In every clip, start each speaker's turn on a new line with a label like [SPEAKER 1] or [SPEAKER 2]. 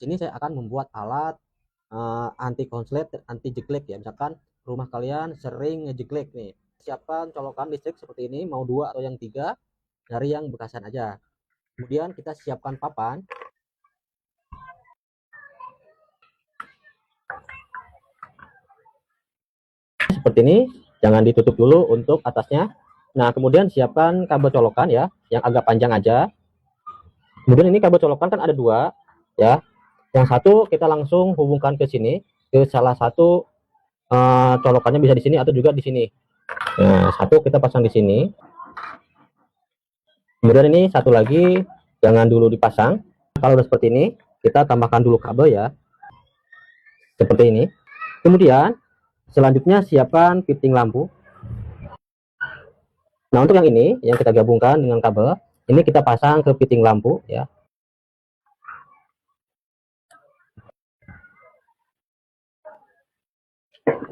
[SPEAKER 1] Ini saya akan membuat alat anti konslet, anti jeglek ya. Misalkan rumah kalian sering ngejeglek nih, siapkan colokan listrik seperti ini, mau 2 atau yang 3, dari yang bekasan aja. Kemudian kita siapkan papan seperti ini, jangan ditutup dulu untuk atasnya. Nah, kemudian siapkan kabel colokan ya, yang agak panjang aja. Kemudian ini kabel colokan kan ada 2 ya. Yang satu kita langsung hubungkan ke sini, ke salah satu colokannya bisa di sini atau juga di sini. Nah, satu kita pasang di sini. Kemudian ini satu lagi jangan dulu dipasang. Kalau udah seperti ini, kita tambahkan dulu kabel ya. Seperti ini. Kemudian selanjutnya siapkan fitting lampu. Nah, untuk yang ini yang kita gabungkan dengan kabel, ini kita pasang ke fitting lampu ya.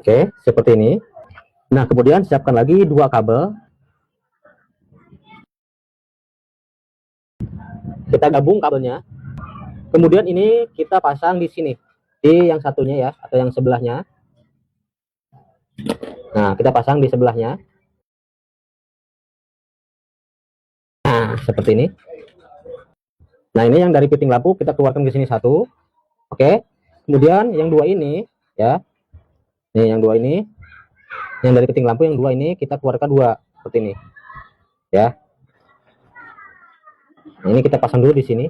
[SPEAKER 1] Oke, seperti ini. Nah, kemudian siapkan lagi 2 kabel. Kita gabung kabelnya. Kemudian ini kita pasang di sini, di yang satunya ya, atau yang sebelahnya. Nah, kita pasang di sebelahnya. Nah, seperti ini. Nah, ini yang dari fitting lampu kita keluarkan ke sini satu. Oke. Kemudian yang 2 ini ya. Nih yang 2 ini. Yang dari fitting lampu yang 2 ini kita keluarkan 2 seperti ini. Ya. Nah, ini kita pasang dulu di sini.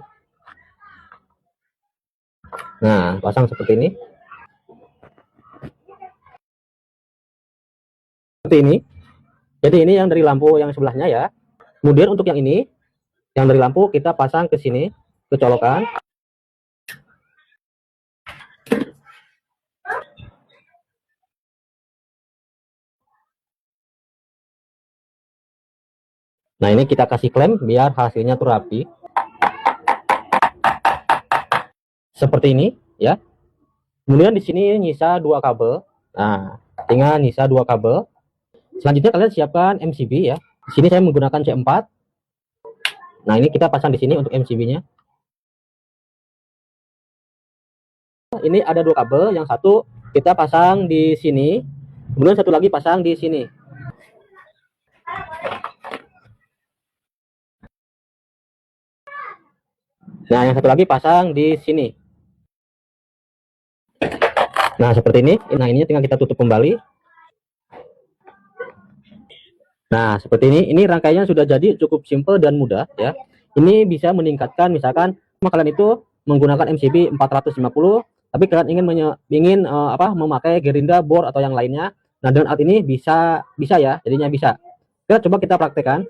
[SPEAKER 1] Nah, pasang seperti ini. Seperti ini. Jadi ini yang dari lampu yang sebelahnya ya. Kemudian untuk yang ini, yang dari lampu kita pasang ke sini, ke colokan. Nah, ini kita kasih klem biar hasilnya tuh rapi. Seperti ini ya. Kemudian di sini nyisa 2 kabel. Nah, tinggal nyisa 2 kabel. Selanjutnya kalian siapkan MCB ya. Di sini saya menggunakan C4. Nah, ini kita pasang di sini untuk MCB-nya. Ini ada 2 kabel, yang satu kita pasang di sini, kemudian satu lagi pasang di sini. Nah, yang satu lagi pasang di sini. Nah, seperti ini. Nah, ini tinggal kita tutup kembali. Nah, seperti ini. Ini rangkaiannya sudah jadi, cukup simple dan mudah ya. Ini bisa meningkatkan, misalkan kalian itu menggunakan MCB 450, tapi kalian ingin memakai Gerinda board atau yang lainnya. Nah, dengan alat ini bisa ya, jadinya bisa. Coba kita praktekkan.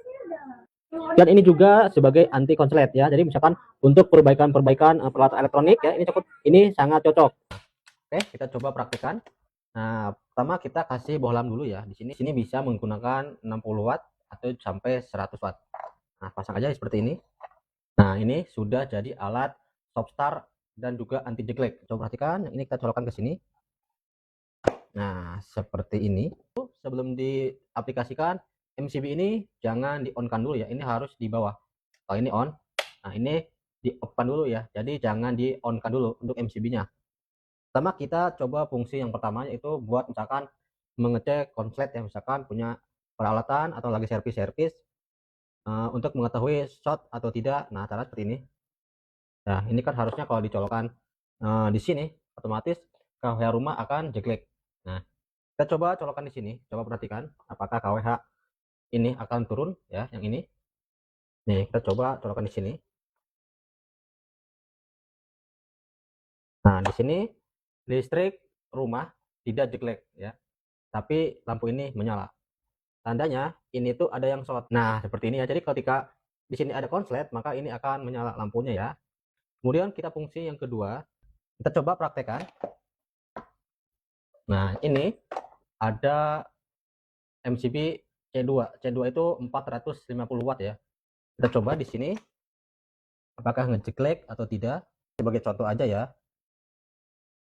[SPEAKER 1] Dan ini juga sebagai anti konslet ya. Jadi misalkan untuk perbaikan peralatan elektronik ya, ini sangat cocok. Oke, kita coba praktekkan. Nah, pertama kita kasih bohlam dulu ya. Di sini bisa menggunakan 60 watt atau sampai 100 watt. Nah, pasang aja seperti ini. Nah, ini sudah jadi alat stop start dan juga anti jeglek. Coba perhatikan, ini kita colokkan ke sini. Nah, seperti ini. Sebelum diaplikasikan, MCB ini jangan di on kan dulu ya. Ini harus di bawah. Kalau ini on, nah ini di off kan dulu ya. Jadi jangan di on kan dulu untuk MCB-nya. Pertama kita coba fungsi yang pertama, yaitu buat misalkan mengecek konslet yang misalkan punya peralatan atau lagi servis untuk mengetahui short atau tidak. Nah, cara seperti ini. Nah, ini kan harusnya kalau dicolokkan di sini otomatis KWH rumah akan jeglek. Nah, kita coba colokan di sini. Coba perhatikan apakah KWH ini akan turun ya, yang ini. Nih, kita coba colokan di sini. Nah, di sini listrik rumah tidak jeglek ya, tapi lampu ini menyala. Tandanya ini tuh ada yang short. Nah, seperti ini ya. Jadi ketika di sini ada konslet, maka ini akan menyala lampunya ya. Kemudian kita fungsi yang kedua, kita coba praktekkan. Nah, ini ada MCB C2. C2 itu 450 watt ya. Kita coba di sini apakah ngejeglek atau tidak. Sebagai contoh aja ya.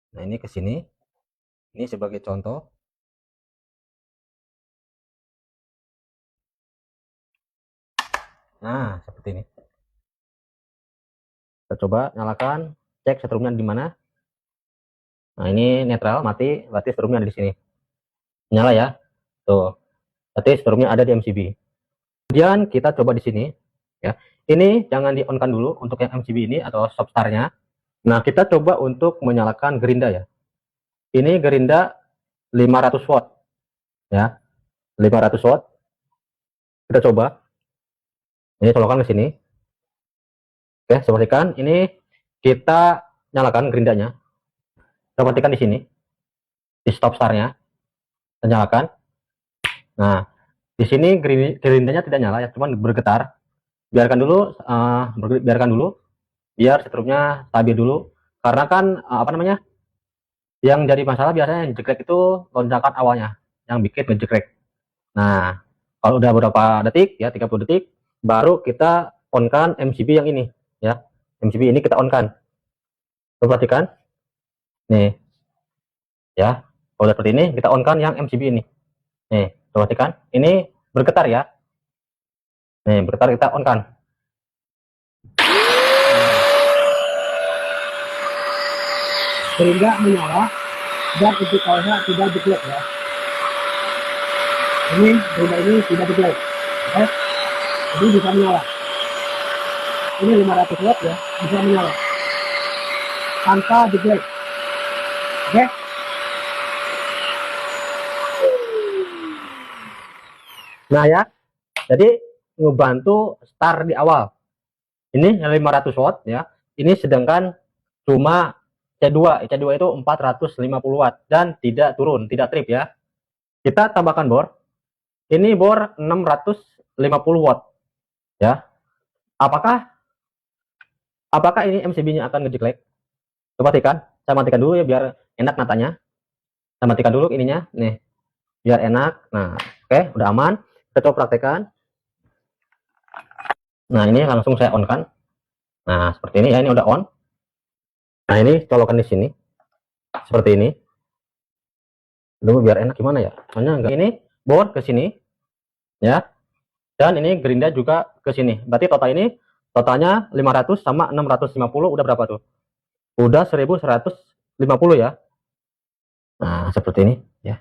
[SPEAKER 1] Nah, ini ke sini. Ini sebagai contoh. Nah, seperti ini. Kita coba nyalakan, cek setrumnya di mana. Nah, ini netral, mati, berarti setrumnya ada di sini. Nyala ya. Tuh. Berarti setrumnya ada di MCB. Kemudian kita coba di sini ya. Ini jangan di on kan dulu untuk yang MCB ini atau stop startnya. Nah, kita coba untuk menyalakan gerinda ya. Ini gerinda 500 watt ya. 500 watt. Kita coba. Ini colokan ke sini. Oke, sepertikan ini kita nyalakan gerindanya. Kita matikan di sini. Di stop startnya. Kita nyalakan. Nah, di sini gerindanya tidak nyala ya, cuman bergetar. Biarkan dulu, biarkan dulu, biar setrumnya stabil dulu. Karena kan apa namanya, yang jadi masalah biasanya yang jegrek itu lonjakan awalnya, yang bikin ngejegrek. Nah, kalau udah beberapa detik ya, 30 detik, baru kita on kan MCB yang ini ya. MCB ini kita on kan. Perhatikan, nih, ya. Kalau seperti ini, kita on kan yang MCB ini. Nih, perhatikan, ini bergetar ya. Nih, bergetar, kita on kan.
[SPEAKER 2] Sehingga menyala dan indikalnya tidak jeglek ya. Ini benda ini tidak jeglek. Oke. Jadi bisa menyala. Ini 500 watt ya, bisa menyala tanpa jeglek. Oke.
[SPEAKER 1] Nah ya, jadi ngebantu start di awal. Ini 500 watt ya. Ini sedangkan cuma C2. C2 itu 450 watt dan tidak turun, tidak trip ya. Kita tambahkan bor. Ini bor 650 watt ya. Apakah ini MCB-nya akan ngejeglek? Perhatikan, saya matikan dulu ya biar enak natanya. Saya matikan dulu ininya, nih, biar enak. Nah, oke, udah aman. Kita coba praktekkan. Nah, ini langsung saya on kan. Nah, seperti ini ya, ini udah on. Nah, ini colokan di sini. Seperti ini. Dulu biar enak gimana ya? Soalnya enggak. Ini bor ke sini. Ya. Dan ini gerinda juga ke sini. Berarti total ini totalnya 500 sama 650 udah berapa tuh? Udah 1150 ya. Nah, seperti ini ya.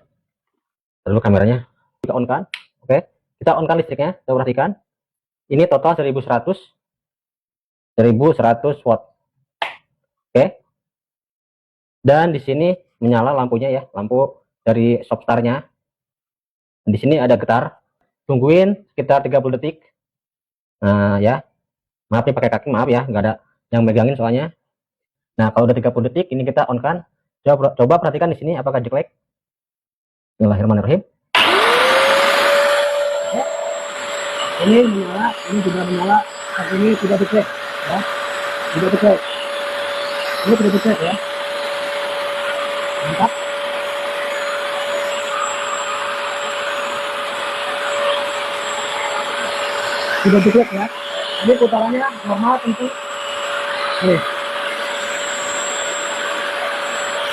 [SPEAKER 1] Lalu kameranya kita on kan. Oke. Kita on kan listriknya. Kita perhatikan. Ini total 1100 watt. Oke. Dan di sini menyala lampunya ya, lampu dari stop startnya. Di sini ada getar. Tungguin sekitar 30 detik. Nah, ya. Maaf nih pakai kaki, maaf ya, nggak ada yang megangin soalnya. Nah, kalau udah 30 detik ini kita on kan. Coba perhatikan di sini apakah jeglek. Bismillahirrahmanirrahim.
[SPEAKER 2] Ini menyala, ini sudah menyala, dan ini tidak jeglek ya. Tidak jeglek. Ini tidak jeglek ya. Mantap. Tidak jeglek ya. Ini putarannya normal tentu. Nih.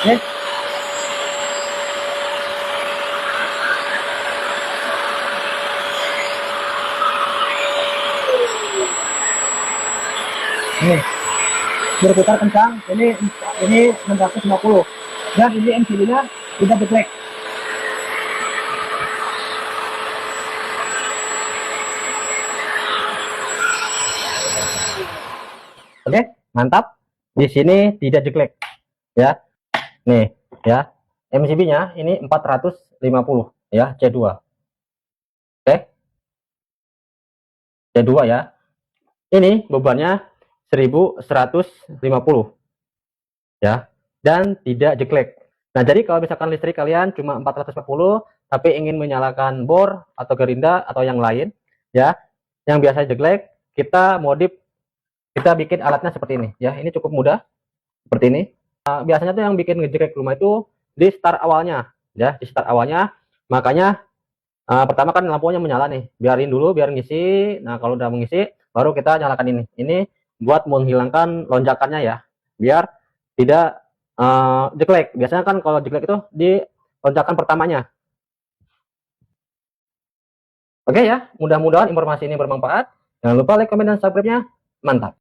[SPEAKER 2] Oke. Nih. Berputar kencang. Ini 650. Dan ini MCB-nya tidak jeglek.
[SPEAKER 1] Oke, mantap. Di sini tidak jeglek. Ya. Nih, ya. MCB-nya ini 450 ya, C2. Oke. C2 ya. Ini bebannya 1150 ya. Dan tidak jeglek. Nah, jadi kalau misalkan listrik kalian cuma 440 tapi ingin menyalakan bor atau gerinda atau yang lain ya, yang biasa jeglek, kita modif, kita bikin alatnya seperti ini ya. Ini cukup mudah seperti ini. Biasanya tuh yang bikin ngejegrek rumah itu di start awalnya ya, di start awalnya. Makanya pertama kan lampunya menyala nih, biarin dulu biar ngisi. Nah, kalau udah mengisi baru kita nyalakan ini buat menghilangkan lonjakannya ya, biar tidak jeglek. Biasanya kan kalau jeglek itu di lonjakan pertamanya. Oke ya, mudah-mudahan informasi ini bermanfaat. Jangan lupa like, komen, dan subscribe-nya. Mantap.